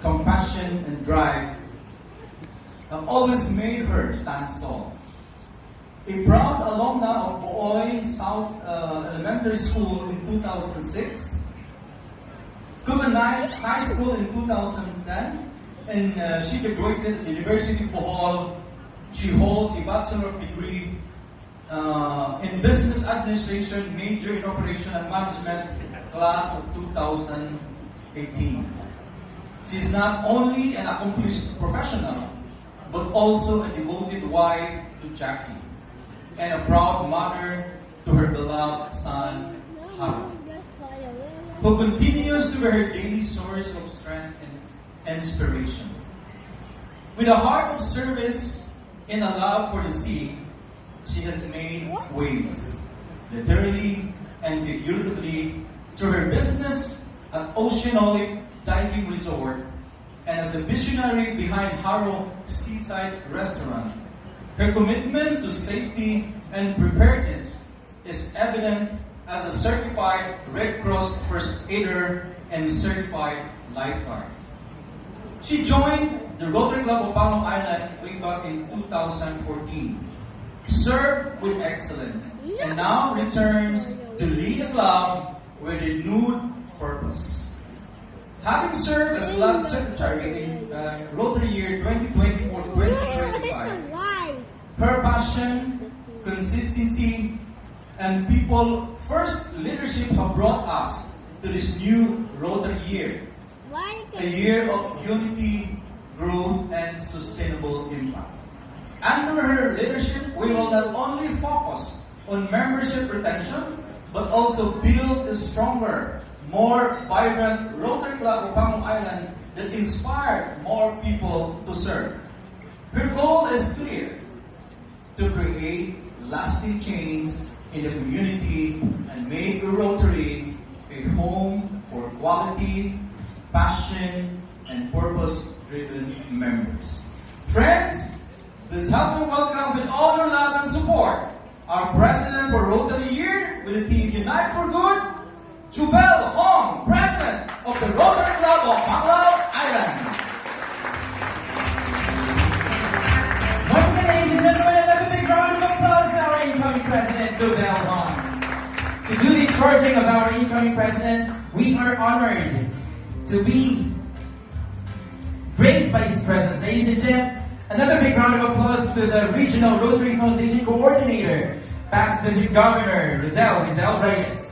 compassion, and drive have always made her stand tall. A proud alumna of Booy South Elementary School in 2006, Kubanay High School in 2010, and she graduated at the University of Bohol. She holds a Bachelor of Degree in Business Administration, major in Operation and Management, class of 2018. She's not only an accomplished professional, but also a devoted wife to Jackie, and a proud mother to her beloved son, Haru, who continues to be her daily source of strength and inspiration. With a heart of service and a love for the sea, she has made waves, literally and figuratively, through her business at Oceanolic Diving Resort, and as the visionary behind Haro Seaside Restaurant. Her commitment to safety and preparedness is evident as a certified Red Cross First Aider and certified lifeguard. She joined the Rotary Club of Palm Island way back in 2014, served with excellence, and now returns to lead the club with a renewed purpose. Having served as club secretary in Rotary year 2024-2025, her passion, consistency, and people-first leadership have brought us to this new Rotary year, a year of unity, growth, and sustainable impact. Under her leadership, we will not only focus on membership retention, but also build a stronger, more vibrant Rotary Club of Palm Island that inspired more people to serve. Her goal is clear: to create lasting change in the community and make Rotary a home for quality, passion, and purpose-driven members. Friends, please help me welcome with all your love and support our President for Rotary Year with the team Unite for Good, Jubel Hong, President of the Rotary Club of Panglao Island. Once again, ladies and gentlemen, another big round of applause to our incoming President, Jubel Hong. To do the charging of our incoming President, we are honored to be graced by his presence. Ladies and gents, another big round of applause to the Regional Rotary Foundation Coordinator, Past District Governor Rodel Rizal Reyes.